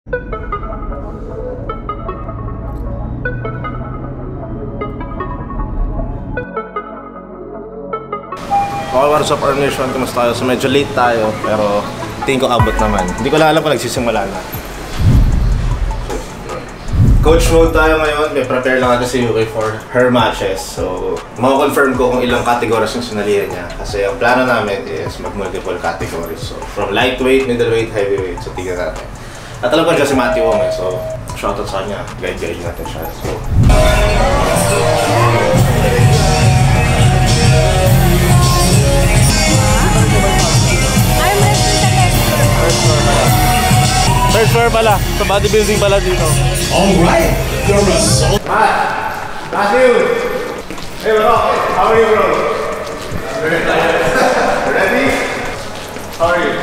Okay, what's up, Our Nation? Kamusta tayo? So medyo late tayo, pero tingin ko abot naman. Hindi ko lang alam kung nagsisimula na. Coach mode tayo ngayon. May prepare lang natin si Yuki for her matches. So, makakonfirm ko kung ilang categories yung sinalihan niya. Kasi ang plano namin is mag-multiple categories. So, from lightweight, middleweight, heavyweight. So, tignan natin. At alam ko dyan si Matty Wong eh. So, shoutout sa kanya. Guide natin siya. So, third floor pala, sa bodybuilding pala dito. Alright, the result. Matthew! Hey, bro. How are you, bro? Ready? How are you?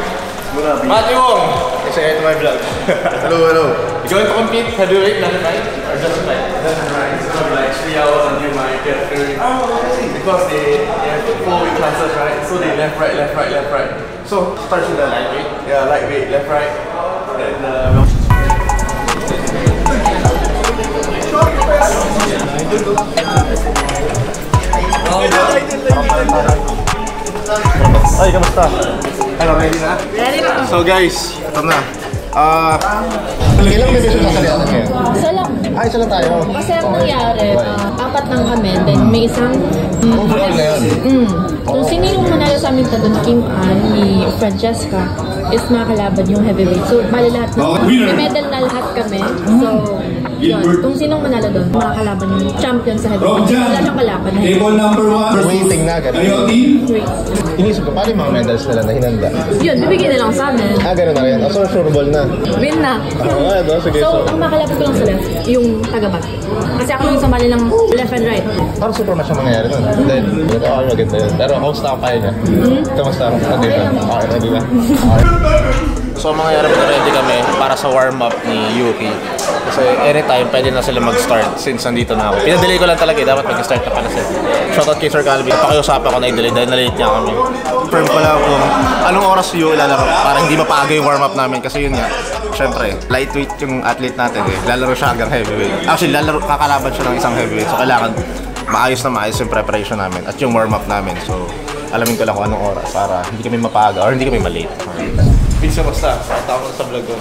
Matthew Wong! Say hi to my vlog. Hello, hello. You going to compete heavyweight, not fight? Or just fight? Doesn't right. It's not like 3 hours until my category. Oh, okay. Because they have 4 week classes, right? So they left, right, left, right, left, right. So, starts with the lightweight? Yeah, lightweight, left, right. And Ay, kamusta? Ano, ready na? Ready na. So guys, ito na. Ilang beses yung kasalihan ngayon? Isa lang. Isa lang tayo. Kasi ang nangyari, apat lang kami, then may isang... Overall na yun? Kung sino yung manalo sa amin doon, Kim Ann, ni Francesca, is makakalaban yung heavyweight. So, bali lahat na. May medal na lahat kami. So, yun. Kung sinong manalo doon, makakalaban yung champion sa heavyweight. Wala siyang kalaban na Table number 1. Waiting na, ganun. Wait. Inisip ko, paano yung mga medals nila na hinanda? Yun, bibigyan na lang sa amin. Ganun na rin. So, sure ball na. Win na. Sige. So, ang makakalaban ko lang sa left, yung taga-back. Kasi ako yung sumali ng left and right. Parang super match ang mangyayari nun. Then, maganda yun. Pero, kamusta ang kaya niya? Kamusta ang kaya niya? Okay, ready na? So mga yarap na ready kami para sa warm-up ni Yuki. Kasi anytime pwede na sila mag-start since nandito na ako. Pinadelay ko lang talaga dapat mag-start na pala sila. Shoutout kay Sir Calvin. Pakiusapan ko na i-delay dahil na-late niya kami. Confirm ko lang kung anong oras yung ilalaro para hindi mapaaga yung warm-up namin. Kasi yun nga, syempre, lightweight yung athlete natin eh. Lalaro siya hanggang heavyweight. Actually, kakalaban siya ng isang heavyweight. So kailangan maayos yung preparation namin at yung warm-up namin. So alamin ko lang kung anong oras para hindi kami mapaaga or hindi kami malate. Pinsa, basta. Tawag sa vlog ko.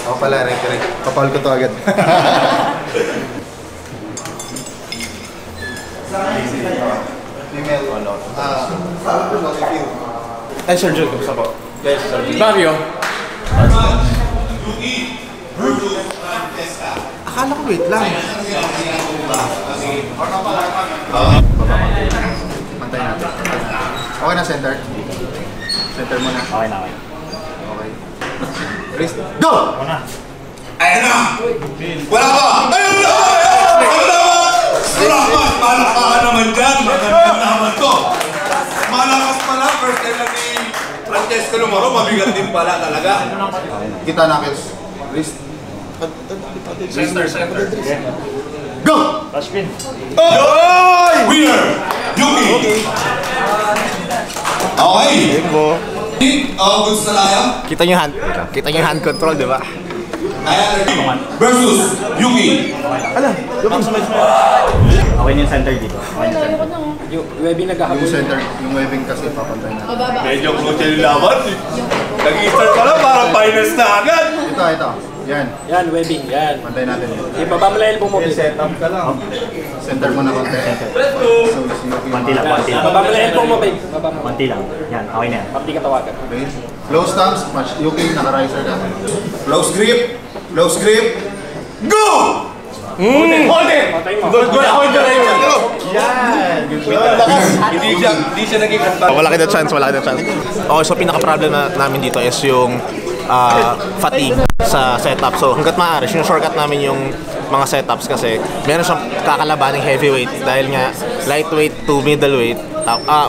Ako pala, Rick. Kapal ko to agad. Ay, Sir Jude, kamusta po? Guys, Sir Jude. Mario. Akala ko wait lang. Pantay natin. Okay na, center? Center muna. Okay na, okay. Okay. Wrist. Go! Ayan na! Wala pa! Ayun na! Salamat! Malakahan naman dyan! Magandang naman to! Malakas pala! First time lang ni Francesca Lumaro, mabigat din pala talaga. Kita knuckles. Wrist. Center. Go! Touch pin. Winner! Yuki! Okay! Goods na layang. Kita niyo yung hand control, di ba? Versus Yuki. Okay na yung center dito. Okay na yung center. Yung center, yung webbing kasi papantay na. Medyo crucial yung laban. Nag-i-start pa lang, parang finals na agad. Ito. Yan. Yan, webbing, yan. Pantay natin yun. Ibaba mo lang elbow mo. Setup ka lang. Center muna konti. Let's go! So, si Konti lang, konti lang. Ibaba mo lang elbow mo, babe. Ibaba mo. Konti lang. Yan, okay na yan. Pag di ka tawagan. Okay. Low stance, match. Yuki, naka-riser ka. Close grip. Close grip. Go! Hold it! Patay mo. Good ako yung direction. Yan! Hindi siya naging advance. Wala kita chance. Okay, so pinaka-problem namin dito is yung fatigue sa setup. So hanggat maaari, shortcut namin yung mga setups kasi meron siyang kakalabaning heavyweight dahil nga lightweight to middleweight.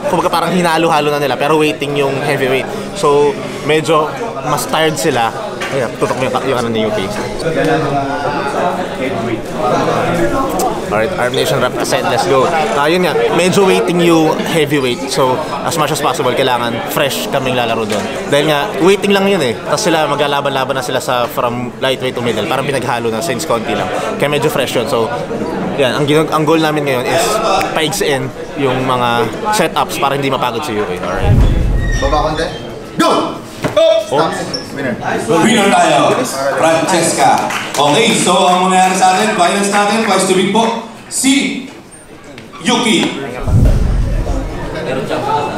Kumbaga parang hinalo-halo na nila pero waiting yung heavyweight. So medyo mas tired sila Ayan, tutok mo yung ano ni UP. Alright, Arm Nation represent, let's go. Yun nga, medyo waiting yung heavyweight. So, as much as possible, kailangan fresh kaming lalaro doon. Dahil nga, waiting lang yun eh. Tapos sila, maglalaban-laban na sila sa from lightweight to middle. Parang pinaghalo na since konti lang. Kaya medyo fresh yun. So, yan, ang goal namin ngayon is paigsiin yung mga setups para hindi mapagod si UP. Alright. Baba konti. Go! Stop. Winner. Winner tayo, Francesca. Okay, so ang mangyayari sa atin, finals natin, twice to beat po, si Yuki.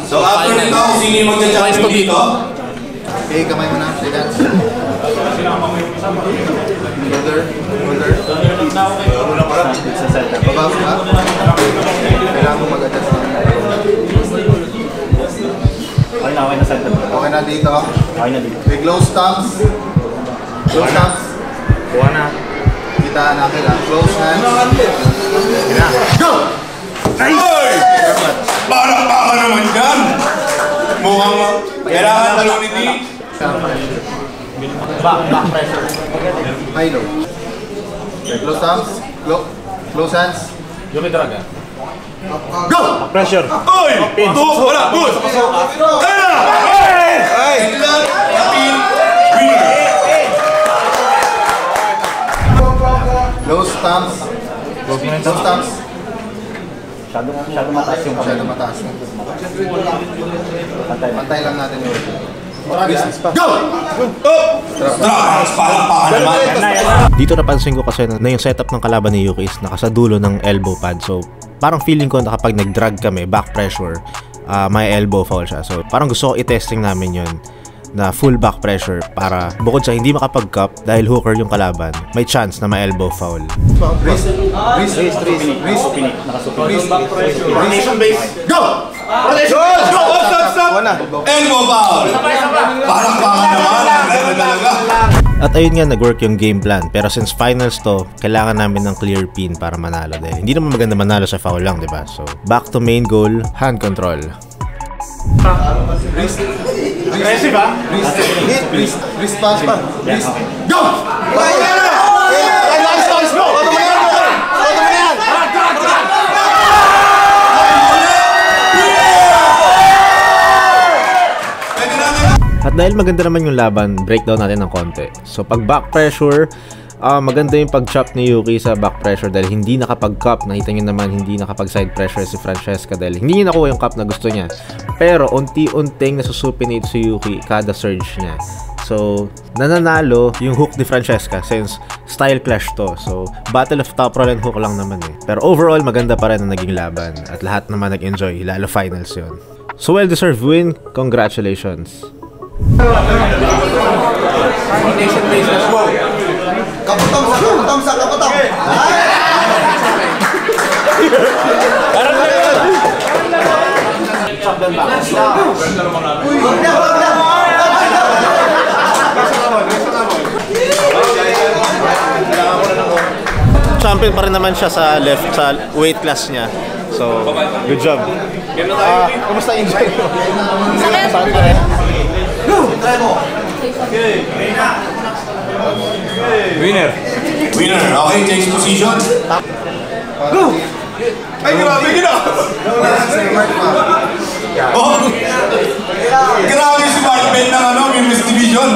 So after nito, sino yung magja-champion dito? Okay, kamay mo na. Say that. Shoulder. Baba ka. Kailangan mo mag-adjust. Okay na center. Okay na dito. Okay na dito. May close stumps. Close stumps. Kuha na. Kita natin lang. Close hands. Go! Nice! Parang baka naman dyan! Mukhang kailangan talo ni D. Back pressure. High low. Okay, close stumps. Close hands. UP Draga. Go! Pressure. Oy! Ito! Wala! Good! Kaya na! Ay! Appeal! Winner! Close stumps. Close stumps. Masyado mataas yung Masyado mataas. Pantay lang natin yun. Go! Straks! Palakpakan naman! Dito napansin ko kasi na yung setup ng kalaban ni Yuki is nakasadulo ng elbow pad. So, parang feeling ko na kapag nag-drag kami, back pressure, may elbow foul siya. So, parang gusto ko i-testing namin yun na full back pressure para bukod sa hindi makapag-cup dahil hooker yung kalaban, may chance na may elbow foul. Wrist. Go! Stop! Elbow foul! Palakpakan naman! Meron talaga! At ayun nga, nag-work yung game plan. Pero since finals to, kailangan namin ng clear pin para manalo. Dahil hindi naman maganda manalo sa foul lang, diba? So, back to main goal, hand control. Wrist. Aggressive ba? Wrist pass pa. Wrist. Go! At dahil maganda naman yung laban, breakdown natin ng konti. So pag back pressure, maganda yung pag-chop ni Yuki sa back pressure dahil hindi nakapag-cup. Nakita nyo naman hindi nakapag-side pressure si Francesca dahil hindi niya nakuha yung cup na gusto niya. Pero unti-unting nasusupinate si Yuki kada surge niya. So nananalo yung hook ni Francesca since style clash to. So battle of top roll and hook lang naman eh. Pero overall maganda pa rin ang naging laban at lahat naman nag-enjoy, lalo finals yun. So well-deserved win, congratulations! Kapatong sa kapatong. Champion pa rin naman siya sa left, sa weight class niya. So, good job. Kumusta yung enjoy mo? Sakit! Winner! Okay, change position. Go! Ay, grabe gina! Oh! Grabe si Mark Ben ng Women's Division!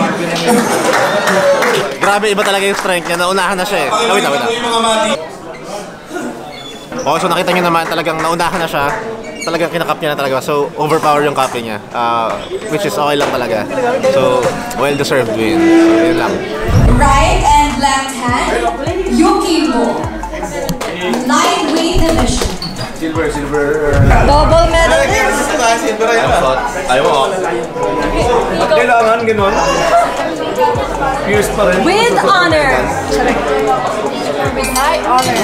Grabe, iba talaga yung strength niya. Naunahan na siya eh. Wait lang. Okay, so nakita niyo naman talagang naunahan na siya. Talagang kinakap niya na talaga. So, overpower yung copy niya. Which is okay lang talaga. So, well-deserved win. So, yun lang. Right and left hand, Yuki Mo. Lightweight division. Silver. Double medalist! Ayaw mo. Kailangan ganun. Fierce pa rin. With honor! With my honor.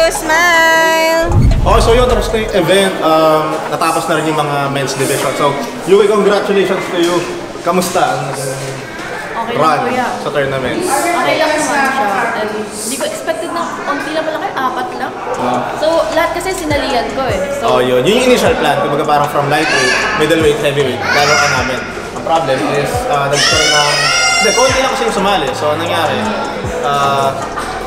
Smile! Okay, so yun, tapos na yung event. Natapos na rin yung mga men's division. So, Yuki, congratulations to you. Kamusta ang run sa tournament? Okay lang naman siya. And hindi ko expected na konti lang malaki, 4 lang. So, lahat kasi sinalihan ko eh. So, Yun yung initial plan. Kumbaga parang from lightweight, middleweight, heavyweight. Lalo ka namin. Ang problem is, nagkaroon ng... Hindi, konti lang kasi yung sumali. So, anong nangyari?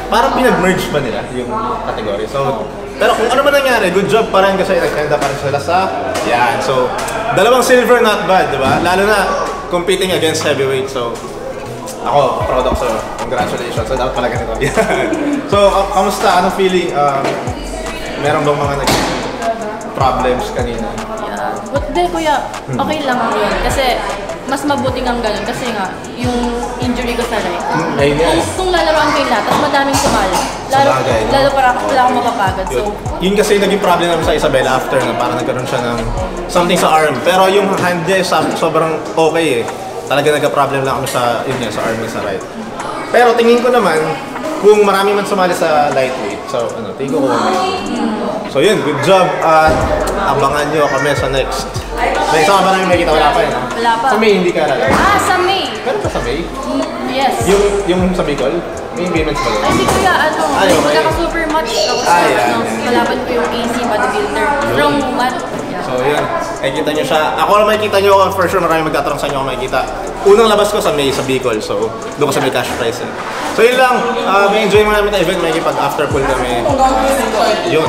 Parang pinag-merge pa nila yung category. So, pero kung ano man nangyari, good job pa rin kasi nag-end up pa rin sila sa... Yan. So, dalawang silver, not bad, di ba? Lalo na, competing against heavyweight. So, ako, proud ako sa'yo. Congratulations. So, dapat pala ganito. So, kamusta? Anong feeling? Meron bang mga problems kanina? Yeah. But di, kuya, okay lang ako yun. Kasi, mas mabuting ang ganun. Kasi nga, yung injury ko sa leg. Kung lalaroan ko yung lahat, tapos madaming sumali. Lalo para wala akong mapapagod. So, yun kasi naging problem naman sa Isabela after na parang nagkaroon siya ng something sa arm. Pero yung hand niya sobrang okay eh. Talaga nagka-problem lang kami sa, yun niya, sa arm niya sa right. Pero tingin ko naman, kung marami man sumali sa lightweight, so tingin ko So yun, good job at abangan nyo kami sa next. May isa ka ba namin makikita? Wala pa yun? Wala pa. Sa May hindi ka alala? Sa May! Meron ba sa May? Yes. Yung sa Bicol? May payments ba yun? Ay, hindi kuya, magkaka-super match ako sa kalaban ko yung AC bodybuilder from Mat. So yun, makikita nyo siya. Ako lang makikita nyo, for sure marami magtatanong sa inyo kung makikita. Unang labas ko sa May, sa Bicol, so doon ko sa may cash prize. So yun lang, may enjoy mo namin na event, may pag after pool kami. Yun.